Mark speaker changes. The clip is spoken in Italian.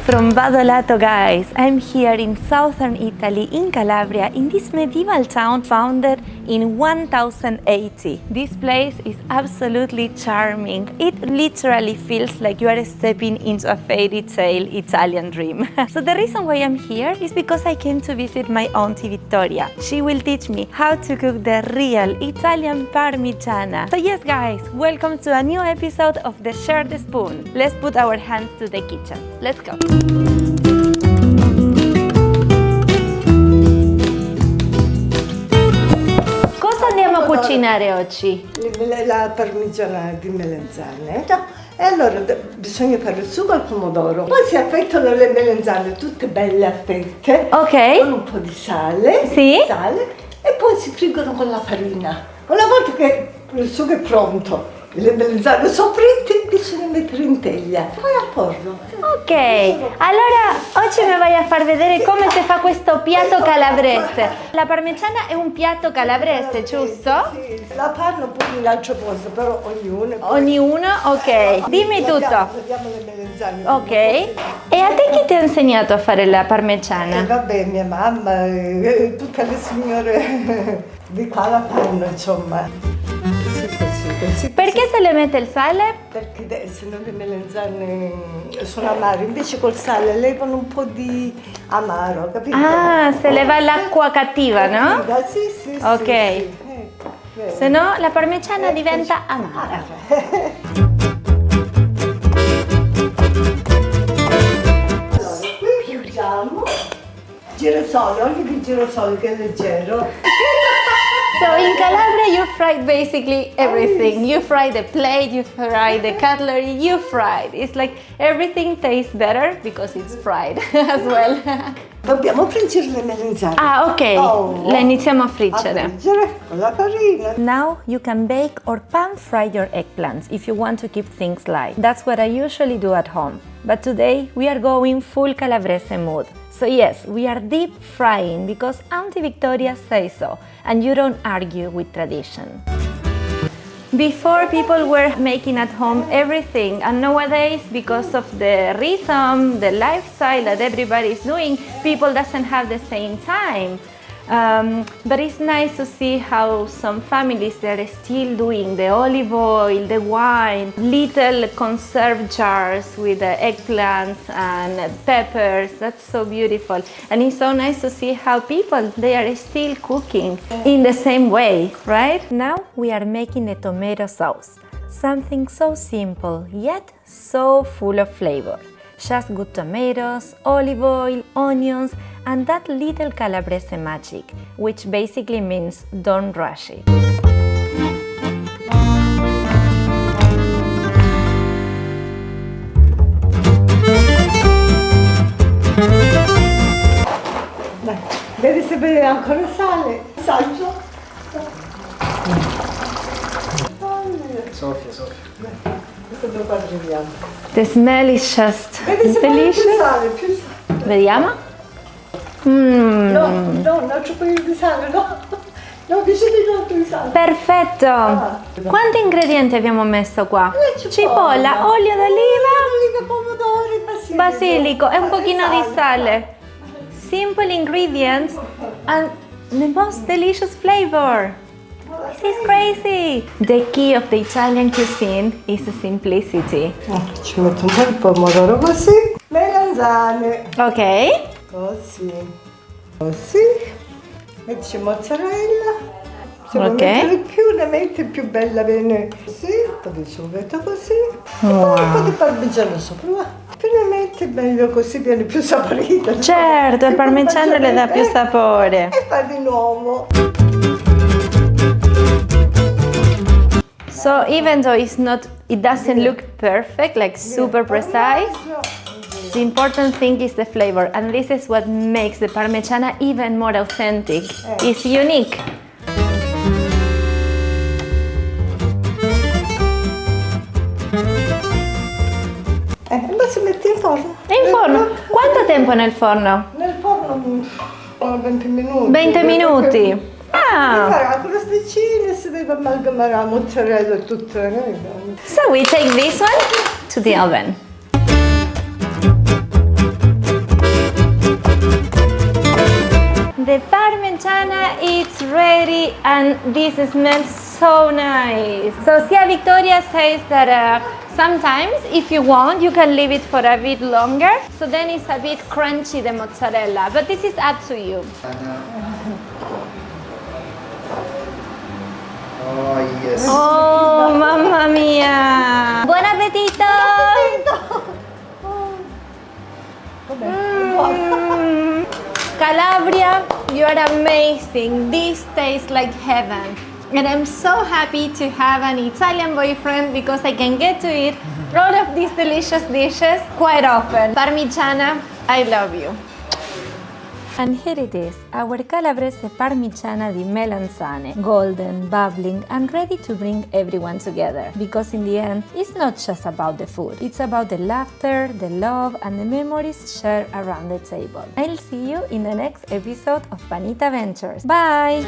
Speaker 1: from Badolato, guys. I'm here in southern Italy, in Calabria, in this medieval town founded in 1080. This place is absolutely charming. It literally feels like you are stepping into a fairy tale Italian dream. So the reason why I'm here is because I came to visit my Auntie Vittoria. She will teach me how to cook the real Italian Parmigiana. So yes, guys, welcome to a new episode of The Share the Spoon. Let's put our hands to the kitchen. Let's go. Cosa andiamo a cucinare oggi?
Speaker 2: La parmigiana di melanzane. E allora bisogna fare il sugo al pomodoro. Poi si affettano le melanzane tutte belle a fette.
Speaker 1: Ok.
Speaker 2: Con un po' di sale.
Speaker 1: Sì.
Speaker 2: Sale, e poi si friggono con la farina. Una volta che il sugo è pronto, le melanzane sono fritte, bisogna mettere in teglia. Poi al forno.
Speaker 1: Ok, allora oggi mi vai a far vedere come si fa questo piatto calabrese. La parmigiana è un piatto calabrese, giusto?
Speaker 2: Sì, la fanno pure in altro posto, però ognuno.
Speaker 1: Ognuno? Ok. Dimmi tutto.
Speaker 2: Vediamo le melanzane.
Speaker 1: Ok. E a te chi ti ha insegnato a fare la parmigiana?
Speaker 2: Vabbè, mia mamma, tutte le signore di qua la fanno, insomma. Così.
Speaker 1: Perché se le mette il sale?
Speaker 2: Perché se no le melanzane sono amare, invece col sale levano un po' di amaro, capito?
Speaker 1: Ah, se le va l'acqua cattiva, no?
Speaker 2: Sì.
Speaker 1: Ok.
Speaker 2: Sì.
Speaker 1: Se no la parmigiana diventa amara.
Speaker 2: Allora, qui usiamo girasole, olio di girasole che è leggero.
Speaker 1: So in Calabria you fry basically everything. You fry the plate, you fry the cutlery, you fried. It's like everything tastes better because it's fried as well.
Speaker 2: Dobbiamo friggere le melanzane.
Speaker 1: Ah, ok. La iniziamo a friggere.
Speaker 2: A friggere con la farina.
Speaker 1: Now you can bake or pan fry your eggplants if you want to keep things light. That's what I usually do at home. But today we are going full Calabrese mood. So yes, we are deep frying because Auntie Vittoria says so, and you don't argue with tradition. Before, people were making at home everything, and nowadays, because of the rhythm, the lifestyle that everybody is doing, people doesn't have the same time. But it's nice to see how some families are still doing the olive oil, the wine, little conserve jars with the eggplants and peppers. That's so beautiful. And it's so nice to see how people, they are still cooking in the same way, right? Now we are making the tomato sauce. Something so simple, yet so full of flavor. Just good tomatoes, olive oil, onions, and that little Calabrese magic, which basically means don't rush it.
Speaker 2: Dai, vedi se vede ancora sale. Saggio.
Speaker 3: Sofia.
Speaker 2: Questo devo fare bianco.
Speaker 1: The smell is just
Speaker 2: Vedi se
Speaker 1: delicious.
Speaker 2: più sale.
Speaker 1: Vediamo?
Speaker 2: No, un altro po' di sale, no. No, vicino un altro di sale.
Speaker 1: Perfetto! Quanti ingredienti abbiamo messo qua? Cipolla, olio d'oliva,
Speaker 2: Pomodori,
Speaker 1: basilico e un pochino di sale. Simple ingredients and the most delicious flavor. This is crazy! The key of the Italian cuisine is simplicity.
Speaker 2: Ci metto un po' di pomodoro così. Melanzane.
Speaker 1: Ok?
Speaker 2: Così. Metti mozzarella. Se vuoi
Speaker 1: Ok.
Speaker 2: mettere di più, ne metti più bella bene. Così, un po' di sughetta così. E poi un po' di parmigiano sopra. Va. Più ne metti meglio, così viene più saporita.
Speaker 1: Certo, il parmigiano le dà più sapore.
Speaker 2: E fai di nuovo.
Speaker 1: So even though it doesn't look perfect, like super precise, the important thing is the flavor, and this is what makes the Parmigiana even more authentic. It's unique.
Speaker 2: Basta metti in forno.
Speaker 1: In forno? Quanto tempo nel forno?
Speaker 2: Nel forno 20 minuti.
Speaker 1: 20 minuti. Ah.
Speaker 2: Farà con le sticine, si deve amalgamare la mozzarella e tutto.
Speaker 1: So we take this one to the oven. parmigiana is ready and this smells so nice. So Sia Victoria says that sometimes, if you want, you can leave it for a bit longer, so then it's a bit crunchy, the mozzarella, but this is up to you.
Speaker 3: Oh, yes.
Speaker 1: Oh, mamma mia! Buon appetito! Calabria, you are amazing. This tastes like heaven. And I'm so happy to have an Italian boyfriend because I can get to eat all of these delicious dishes quite often. Parmigiana, I love you. And here it is, our Calabrese Parmigiana di Melanzane, golden, bubbling, and ready to bring everyone together. Because in the end, it's not just about the food. It's about the laughter, the love, and the memories shared around the table. I'll see you in the next episode of Panita Ventures. Bye!